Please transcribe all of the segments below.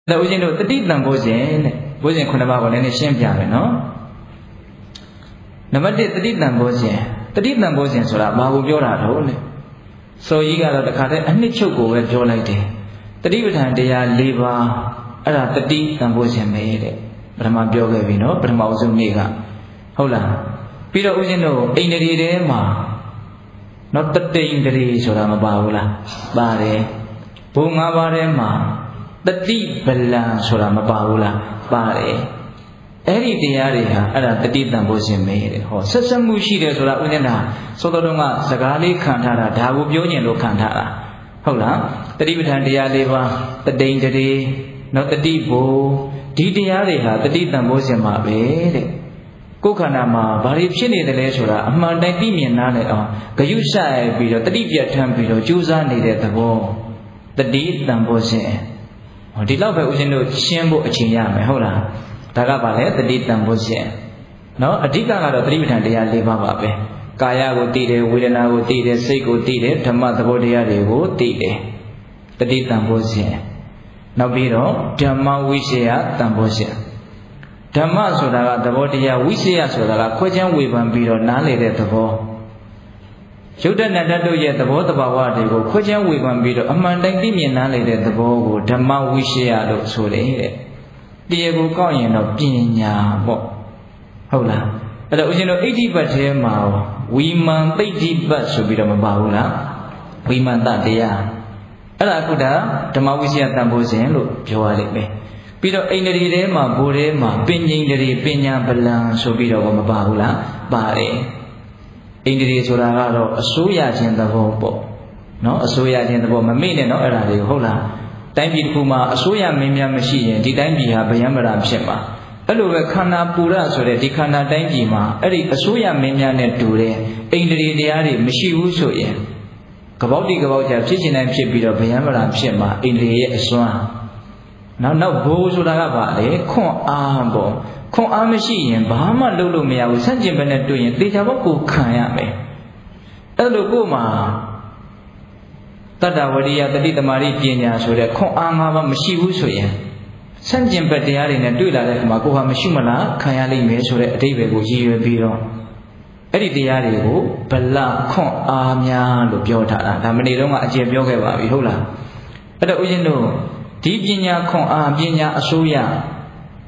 ဒါဦးဇင်းတို့တတိတံဘုဇဉ်တဲ့ဘုဇဉ်9ပါးကိုလည်းနည်းရှင်းပြမယ်နော်နံပါတ်1တတိတံဘုဇဉ်ဆိုတာဘာကိုပြောတာတော့လဲဆိုကြီးကတော့တခါတည်းအနှစ်ချုပ်ကိုပဲပြောလိုက်တယ်တတိပဋ္ဌာန်တရား၄ပါးအဲ့ဒါတတိတံဘုဇဉ်ပဲတဲ့ပထမပြောခဲ့ပြီနော်ပထမအဆုံးနေ့ကဟုတ်လားပြီးတော့ဦးဇင်းတို့အိန္ဒြေထဲမှာနော်တတိန္ဒြေဆိုတာမပါဘူးလားပါတယ်ဘုံ၅ပါးထဲမှာတတိပလံဆိုတာမပါဘူးလားပါတယ်အဲ့ဒီတရားတွေဟာအဲ့ဒါတတိတံဘုဇဉ်ပဲတဲ့ဟောဆက်ဆက်မှုရှိတယ်ဆိုတာဦးဇင်းနာသောတော်တော်ကစကားလေးခံထားတာဒါကိုပြောကျင်လို့ခံထားတာဟုတ်လားတတိပဋ္ဌာန်တရား၄ပါးတတိန္ဒြေနော်တတိဘုဒီတရားတွေဟာတတိတံဘုဇဉ်မှာပဲတဲ့ကိုယ်ခန္ဓာမှာဘာတွေဖြစ်နေတယ်လဲဆိုတာအမှန်တိုင်းသိမြင်နားလည်အောင်ဂယုရှရပြီးတော့တတိပြတ်ထမ်းပြီးတော့ကြိုးစားနေတဲ့သဘောတတိတံဘုဇဉ်ဒီလောက်ပဲဦးဇင်းတို့ရှင်းဖို့အချိန်ရမယ်ဟုတ်လားဒါကပါလေတတိတံဘုဇဉ်နော်အဓိကကတော့တတိပဋ္ဌာန်တရား၄ပါးပါပဲကာယကိုသိတယ်ဝေဒနာကိုသိတယ်စိတ်ကိုသိတယ်ဓမ္မသဘောတရားတွေကိုသိတယ်တတိတံဘုဇဉ်နောက်ပြီးတော့ဓမ္မဝိရှယတံဘုဇဉ်ဓမ္မဆိုတာကသဘောတရားဝိရှယဆိုတာကခွဲခြားဝေဖန်ပြီးတော့နားလည်တဲ့သဘောယုတ်တဏ္ဍတို့ရဲ့သဘောတဘာဝတွေကိုခွဲခြားဝေဖန်ပြီးတော့အမှန်တိုင်းသိမြင်နားလည်တဲ့သဘောကိုဓမ္မဝိရှယလို့ဆိုတယ်တဲ့တရားကိုကောက်ရင်တော့ပညာပေါ့ဟုတ်လားအဲ့တော့ဦးဇင်းတို့ဣဋ္ဌိပတ်ထဲမှာဝိမန်သိဋ္ဌိပတ်ဆိုပြီးတော့မပါဘူးလားဝိမန်တတရားအဲ့ဒါအခုဒါဓမ္မဝိရှယတံဘုဇဉ်လို့ပြောရလိမ့်မယ်ပြီးတော့အိန္ဒြေထဲမှာဘိုးထဲမှာပဉ္ဉ္ဒြေပညာပလံဆိုပြီးတော့မပါဘူးလားပါတယ်အိန္ဒြေဆိုတာကတော့အစိုးရခြင်းသဘောပေါ့နော်အစိုးရခြင်းသဘောမမေ့နဲ့နော်အဲ့ဒါတွေကိုဟုတ်လားတိုင်းပြည်တစ်ခုမှာအစိုးရမင်းများမရှိရင်ဒီတိုင်းပြည်ဟာဗယံမရာဖြစ်မှာအဲ့လိုပဲခန္ဓာပူရဆိုတဲ့ဒီခန္ဓာတိုင်းပြည်မှာအဲ့ဒီအစိုးရမင်းများနဲ့တူတဲ့အိန္ဒြေတရားတွေမရှိဘူးဆိုရင်ကပောက်တိကပောက်ကြဖြစ်ခြင်းတိုင်းဖြစ်ပြီးတော့ဗယံမရာဖြစ်မှာအိန္ဒြေရဲ့အစွမ်းနောက်ဘိုးဆိုတာကပါလေခွန်အားပေါ့ခွန်အားမရှိရင်ဘာမှလုပ်လို့မရဘူးဆန့်ကျင်ဘက်နဲ့တွေ့ရင်တေချာဘောကိုခံရမယ်အဲ့လိုကိုမှတတ္တဝရိယတတိတမာရိပညာဆိုတဲ့ခွန်အား၅ပါးမရှိဘူးဆိုရင်ဆန့်ကျင်ဘက်တရားတွေနဲ့တွေ့လာတဲ့အခါမှာကိုဟာမရှိမလားခံရလိမ့်မယ်ဆိုတဲ့အဓိပ္ပာယ်ကိုရည်ရွယ်ပြီးတော့အဲ့ဒီတရားတွေကိုဗလခွန်အားများလို့ပြောထားတာဒါမနေ့တုန်းကအကျေပြောခဲ့ပါပြီဟုတ်လားအဲ့တော့ဦးဇင်းတို့ဒီပညာခွန်အားပညာအစိုးရ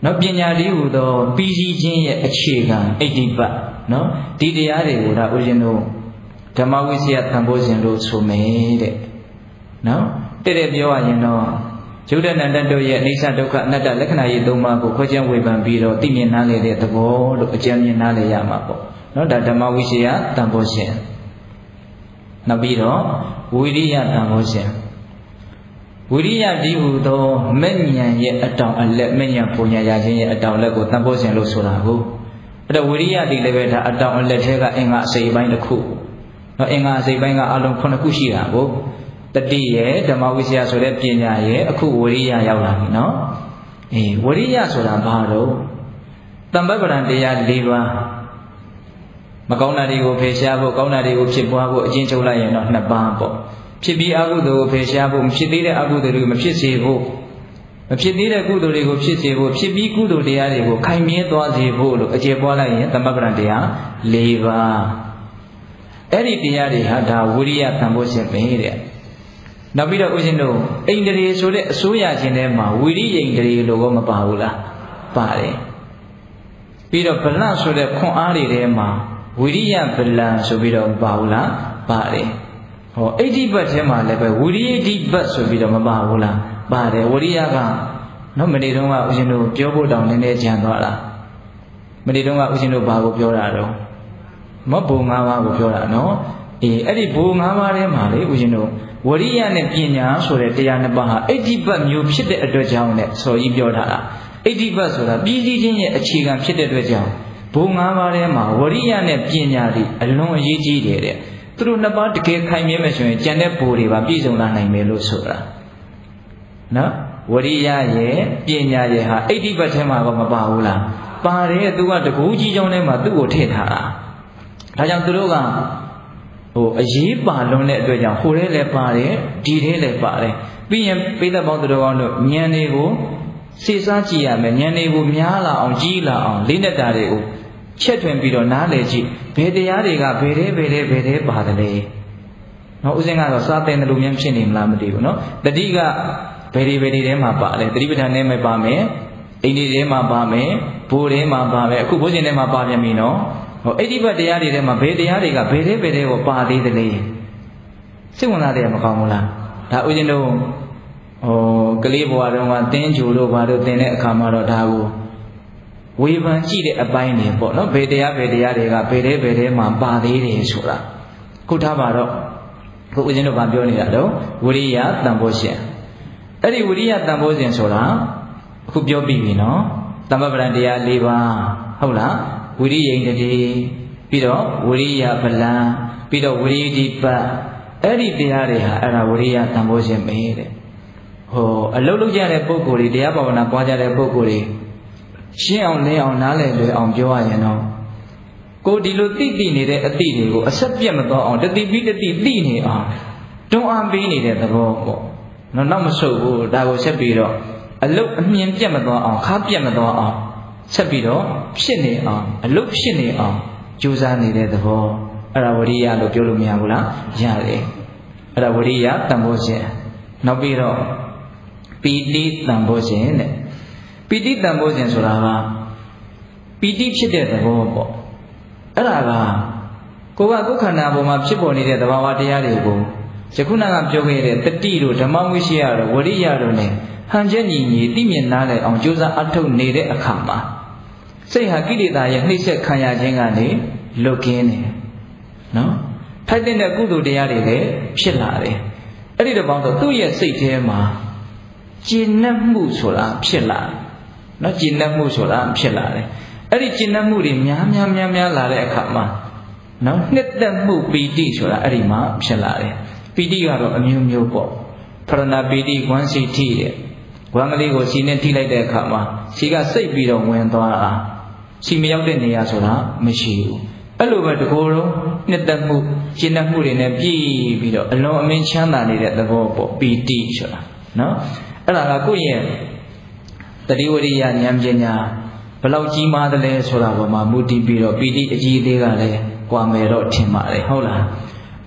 နော်ပညာလေးဟူသောပြီးစီးခြင်းရဲ့အခြေခံဣဋ္ဌိပတ်နော်ဒီတရားတွေကိုဒါဦးဇင်းတို့ဓမ္မဝိစီယတံဘုဇဉ်လို့ဆိုမယ်တဲ့နော်တဲ့ပြောရရင်တော့ယုဒ္ဓနန္တတို့ရဲ့အိဋ္ဌဒုက္ခအနတ္တလက္ခဏာရေး၃ပါးကိုခွဲခြားဝေဖန်ပြီးတော့သိမြင်နားလည်တဲ့သဘောလို့အကျဉ်းမြင်နားလည်ရမှာပေါ့နော်ဒါဓမ္မဝိစီယတံဘုဇဉ်နောက်ပြီးတော့ဝိရိယတံဘုဇဉ်ဝိရိယဒီဟူသောမဲ့ဉဏ်ရဲ့အတောင်အလက်မဲ့ဉဏ်ပူညာရခြင်းရဲ့အတောင်လက်ကိုတံဘုဇဉ်လို့ဆိုတာကိုအဲ့တော့ဝိရိယဒီလည်းပဲဒါအတောင်အလက်ထဲကအင်္ဂါအစိပ်ပိုင်းတစ်ခုနော်အင်္ဂါအစိပ်ပိုင်းကအလုံး9ခုရှိတာကိုတတိရဲ့ဓမ္မဝိဇ္ဇာဆိုတဲ့ပညာရဲ့အခုဝိရိယရောက်လာပြီနော်ဝိရိယဆိုတာဘာလို့တမ္ပပ္ပံတရား၄ပါးမကောင်းတာတွေကိုဖယ်ရှားဖို့ကောင်းတာတွေကိုဖြစ်ပွားဖို့အကျဉ်းချုပ်လိုက်ရင်တော့2ပါးပေါ့ဖြစ်ပြီးအကုသိုလ်ကိုဖယ်ရှားဖို့မဖြစ်သေးတဲ့အကုသိုလ်တွေကိုမဖြစ်စေဖို့မဖြစ်သေးတဲ့ကုသိုလ်တွေကိုဖြစ်စေဖို့ဖြစ်ပြီးကုသိုလ်တရားတွေကိုခိုင်မြဲသွားစေဖို့လို့အကျေပွားလိုက်ရင်တမ္ပပ္ပံတရား၄ပါးအဲ့ဒီတရားတွေဟာဒါဝိရိယတံဘုဇဉ်ပဲတဲ့နောက်ပြီးတော့ဦးဇင်းတို့အိန္ဒြေဆိုတဲ့အစိုးရခြင်းထဲမှာဝိရိယဣန္ဒြေလို့ก็မပါဘူးလားပါတယ်ပြီးတော့ဗလဆိုတဲ့ခွန်အားတွေထဲမှာဝိရိယဗလံဆိုပြီးတော့မပါဘူးလားပါတယ်ဟောဣဋ္ဌိပတ်ထဲမှာလည်းပဲဝိရိယဣဋ္ဌိပတ်ဆိုပြီးတော့မပါဘူးလားပါတယ်ဝိရိယကနော်မနေ့တုန်းကဦးဇင်းတို့ပြောဖို့တောင်နည်းနည်းကြံသွားတာမနေ့တုန်းကဦးဇင်းတို့ဘာကိုပြောတာတော့မဘုံ၅ပါးကိုပြောတာနော်အဲ့ဒီဘုံ၅ပါးထဲမှာလေဦးဇင်းတို့ဝရိယနဲ့ပညာဆိုတဲ့တရားနှစ်ပါးဟာဣဋ္ဌိပတ်မျိုးဖြစ်တဲ့အတွက်ကြောင့်နဲ့ဆိုကြီးပြောထားတာဣဋ္ဌိပတ်ဆိုတာပြီးစီးခြင်းရဲ့အခြေခံဖြစ်တဲ့အတွက်ကြောင့်ဘုံ၅ပါးထဲမှာဝရိယနဲ့ပညာတွေအလွန်အရေးကြီးတယ်တဲ့သူတို့နှစ်ပါးတကယ်ခိုင်မြဲမယ်ဆိုရင်ကျန်တဲ့ဘိုးတွေပါပြည့်စုံလာနိုင်မယ်လို့ဆိုတာနော်ဝရိယရဲ့ပညာရဲ့ဟာဣဋ္ဌိပတ်ထဲမှာတော့မပါဘူးလားပါတယ်သူကတကူကြီးကြောင်းထဲမှာသူ့ကိုထည့်ထားတာဒါကြောင့်သူတို့ကအရေးပါလွန်တဲ့အတွက်ကြောင့်ဟိုထဲလည်းပါတယ်ဒီထဲလည်းပါတယ်ပြီးရင်ပိဿပေါင်းသူတော်ကောင်းတို့ဉာဏ်တွေကို စေစားကြည့်ရမယ်ဉာဏ်တွေကိုများလာအောင်ကြီးလာအောင်လေးနဲ့တာတွေကိုချက်ထွင်ပြီးတော့နားလည်ကြည့်ဘယ်တရားတွေကဘယ်တဲ့ပါတယ်လဲနော်ဥစဉ်ကတော့စားတဲ့လူများဖြစ်နေမလားမသိဘူးနော်တတိကဘယ်တွေထဲမှာပါတယ်တတိပဋ္ဌာန်ထဲမှာပါမယ်အိန္ဒိထဲမှာပါမယ်ဘိုးထဲမှာပါမယ်အခုဘုဇင်ထဲမှာပါပြန်ပြီနော်ဟိုအိဋ္ဌိပတ်တရားတွေထဲမှာဘယ်တရားတွေကဘယ်တဲ့ကိုပါသေးတယ်လေစိတ်ဝင်စားတယ်မကောင်းဘူးလားဒါဥစဉ်တို့ကလေးဘဝတုန်းကတင်းကြိုလို့ဘာလို့တင်တဲ့အခါမှာတော့ဒါကိုဝေဖန်ကြည့်တဲ့အပိုင်းတွေပေါ့နော်ဘယ်တရားတွေကဘယ်တဲ့မှာပါသေးတယ်ဆိုတာခုထားပါတော့ခုဦးဇင်းတို့ဗာပြောနေတာတော့ဝိရိယတန်ဖိုးရှင်အဲ့ဒီဝိရိယတန်ဖိုးရှင်ဆိုတာအခုပြောပြီးပြီနော်သမ္ပပဒံတရား၄ပါးဟုတ်လားဝိရိယိန်တတိပြီးတော့ဝိရိယဗလံပြီးတော့ဝိရိယတိပတ်အဲ့ဒီတရားတွေဟာအဲ့ဒါဝိရိယတန်ဖိုးရှင်ပဲတဲ့အလုပ်လုပ်ကြတဲ့ပုဂ္ဂိုလ်တွေတရားဘာဝနာပွားကြတဲ့ပုဂ္ဂိုလ်တွေရှင်းအောင်လင်းအောင်နားလည်လွယ်အောင်ပြောရရင်တော့ကိုဒီလိုသိနေတဲ့အသည့်တွေကိုအဆက်ပြတ်မသွားအောင်တတိပြီးတတိသိနေအောင်တွန်းအားပေးနေတဲ့သဘောပေါ့နော်နောက်မဆုတ်ဘူးဒါကိုဆက်ပြီးတော့အလုတ်အမြင်ပြတ်မသွားအောင်ခါပြတ်မသွားအောင်ဆက်ပြီးတော့ဖြစ်နေအောင်အလုတ်ဖြစ်နေအောင်ကြိုးစားနေတဲ့သဘောအဲ့ဒါဝရိယလို့ပြောလို့မရဘူးလားရတယ်အဲ့ဒါဝရိယတန်ဖိုးခြင်းနောက်ပြီးတော့ပီတိတန်ဖိုးခြင်းတဲ့ပီတိတန်ဖိုးခြင်းဆိုတာကပီတိဖြစ်တဲ့သဘောပေါ့အဲ့ဒါကကိုယ်ခန္ဓာပေါ်မှာဖြစ်ပေါ်နေတဲ့သဘာဝတရားတွေကိုယခုနကပြောခဲ့တဲ့တတိတို့ဓမ္မဝိရှိယတို့ဝရိယတို့နဲ့ဟန်ချက်ညီသိမြင်နားလည်အောင်ကြိုးစားအထုတ်နေတဲ့အခါမှာစိတ်ဟာကိလေသာရဲ့နှိမ့်ဆက်ခံရခြင်းကနေလွတ်ကင်းတယ်နော်ထိုက်တဲ့ကုသိုလ်တရားတွေလည်းဖြစ်လာတယ်အဲ့ဒီတော့ဘောင်းတော့သူ့ရဲ့စိတ်ထဲမှာကျဉ်နှံ့မှုဆိုတာဖြစ်လာနော်ကျဉ်နှံ့မှုဆိုတာဖြစ်လာတယ်အဲ့ဒီကျဉ်နှံ့မှုတွေများလာတဲ့အခါမှာနော်နှစ်သက်မှုပီတိဆိုတာအဲ့ဒီမှာဖြစ်လာတယ်ပီတိကတော့အမျိုးမျိုးပေါ့ဖရဏပီတိဝမ်းစီထိတဲ့ဝမ်းကလေးကိုစီနဲ့ထိလိုက်တဲ့အခါမှာစီကစိတ်ပြီးတော့ဝင်သွားတာစီမရောက်တဲ့နေရာဆိုတာမရှိဘူးအဲ့လိုပဲတကိုယ်လုံးနှစ်သက်မှုကျဉ်နှံ့မှုတွေနဲ့ပြည့်ပြီးတော့အလွန်အမင်းချမ်းသာနေတဲ့သဘောပေါ့ပီတိဆိုတာနော်အဲ့ဒါကကိုယ့်ရဲ့တတိဝရိယဉာဏ်ပညာဘယ်လောက်ကြီးမားသလဲဆိုတာပေါ်မှာမူတည်ပြီးတော့ပီတိအကြီးသေးကလည်းကွာမယ်တော့ထင်ပါတယ်ဟုတ်လား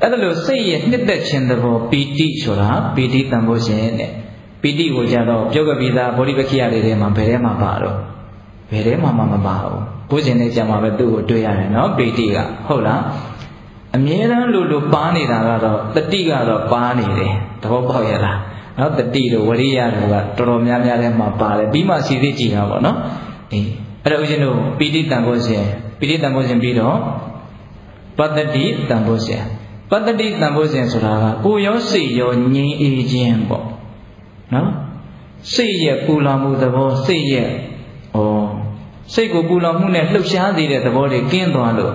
အဲ့ဒါလို့စိတ်ရဲ့နှစ်သက်ခြင်းသဘောပီတိဆိုတာပီတိတန်ဖိုးခြင်းတဲ့ပီတိကိုကြတော့ပြောကြပြီးသားဗောဓိပက္ခိယတွေထဲမှာဘယ်ထဲမှာပါတော့ဘယ်ထဲမှာမှမပါဘူးဘုဇင်နဲ့ကြမှာပဲသူ့ကိုတွေ့ရတယ်နော်ပီတိကဟုတ်လားအမြဲတမ်းလို့ပါနေတာကတော့တတိကတော့ပါနေတယ်သဘောပေါက်ရလားနော်တတိတို့ဝရိယတို့ကတော်တော်များများထဲမှာပါတယ်ပြီးမှစီစစ်ကြည့်တာပေါ့နော်အေးအဲ့တော့ဦးဇင်းတို့ပီတိတန်ဖိုးခြင်းပြီးတော့ပတ္တိတန်ဖိုးခြင်းပတ္တိတန်ဖိုးခြင်းဆိုတာကကိုယ်ရောစိတ်ရောငြိမ်းအေးခြင်းပေါ့နော်စိတ်ရဲ့ပူလောင်မှုသဘောစိတ်ရဲ့စိတ်ကိုပူလောင်မှုနဲ့လှုပ်ရှားနေတဲ့သဘောတွေကင်းသွားလို့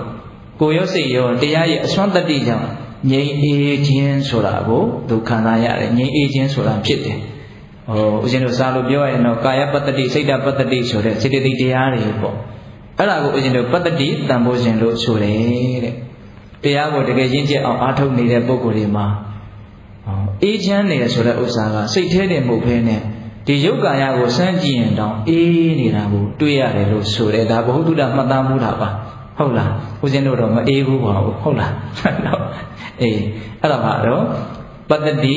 ကိုယ်ရောစိတ်ရောတရားရဲ့အစွမ်းတတ္တိကြောင့်ငြိမ်းအေးခြင်းဆိုတာကိုသူခံစားရတယ်ငြိမ်းအေးခြင်းဆိုတာဖြစ်တယ်ဦးဇင်းတို့စာလို့ပြောရရင်တော့ကာယပတ္တိစိတ်တပတ္တိဆိုတဲ့စေတသိက်တရားတွေပေါ့အဲ့ဒါကိုဦးဇင်းတို့ပတ္တိတန်ဖိုးခြင်းလို့ဆိုတယ်တဲ့တရားကိုတကယ်ရင့်ကျက်အောင်အားထုတ်နေတဲ့ပုဂ္ဂိုလ်တွေမှာအေးချမ်းနေရဆိုတဲ့ဥစ္စာကစိတ်ထဲတင်မှုဖဲနဲ့ဒီယုတ်ကာယကိုစမ်းကြည့်ရင်တောင်အေးနေတာကိုတွေ့ရတယ်လို့ဆိုတယ်ဒါဘုဟုတ္တမှတ်သားမှုတာပါဟုတ်လားဦးဇင်းတို့တော့မအေးဘူးပါဘူးဟုတ်လားအေးအဲ့ဒါပါတော့ပတ္တိ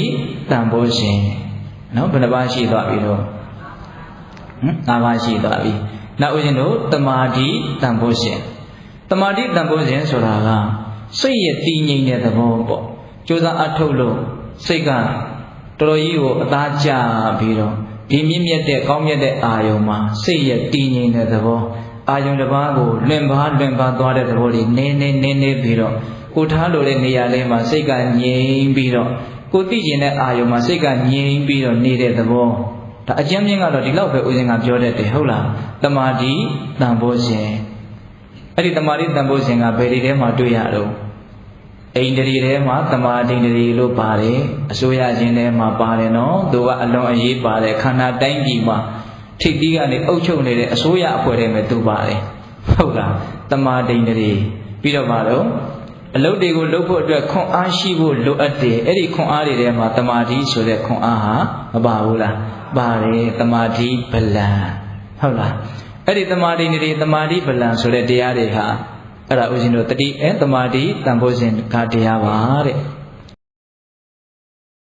တန်ဖိုးခြင်းနော်ဘယ်နှပါးရှိသွားပြီတော့၅ပါးရှိသွားပြီနောက်ဦးဇင်းတို့တမာတိတန်ဖိုးခြင်းတမာတိတန်ဖိုးခြင်းဆိုတာကစိတ်ရဲ့တည်ငြိမ်တဲ့သဘောပေါ့ကြိုးစားအထုတ်လို့စိတ်ကတော်တော်ကြီးကိုအသားကျပြီးတော့ဒီမြင့်မြတ်တဲ့ကောင်းမြတ်တဲ့အာယုံမှာစိတ်ရဲ့တည်ငြိမ်တဲ့သဘောအာယုံတစ်ပါးကိုလွင်ပါသွားတဲ့သဘောတွေနင်းပြီးတော့ကိုထားလို့တဲ့နေရာလေးမှာစိတ်ကငြိမ်ပြီးတော့ကိုသိကျင်တဲ့အာယုံမှာစိတ်ကငြိမ်ပြီးတော့နေတဲ့သဘောဒါအကျဉ်းချင်းကတော့ဒီလောက်ပဲဦးဇင်းကပြောတတ်တယ်ဟုတ်လားတမာတိတန်ဖိုးခြင်းအဲ့ဒီတမာတိတန်ဖိုးခြင်းကဘယ်ဒီထဲမှာတွေ့ရတော့အိန္ဒြေထဲမှာတမာတိန္ဒြေလို့ပါတယ်အစိုးရချင်းထဲမှာပါတယ်နော်သူကအလွန်အရေးပါတယ်ခန္ဓာတိုင်းပြည်မှာထိပ်သီးကနေအုပ်ချုပ်နေတဲ့အစိုးရအဖွဲ့ထဲမှာသူပါတယ်ဟုတ်လားတမာတိန္ဒြေပြီးတော့ပါတော့ဝ အလုပ်တွေကိုလုပ်ဖို့အတွက်ခွန်အားရှိဖို့လိုအပ်တယ်အဲ့ဒီခွန်အားတွေထဲမှာတမာတိဆိုတဲ့ခွန်အားဟာမပါဘူးလားပါတယ်တမာတိဗလံဟုတ်လားအဲ့ဒီတမာတိနေတမာတိဗလံဆိုတဲ့တရားတွေဟာအဲ့ဒါဦးဇင်းတို့တတိတမာတိတန်ဖိုးစဉ်ကတရားပါတဲ့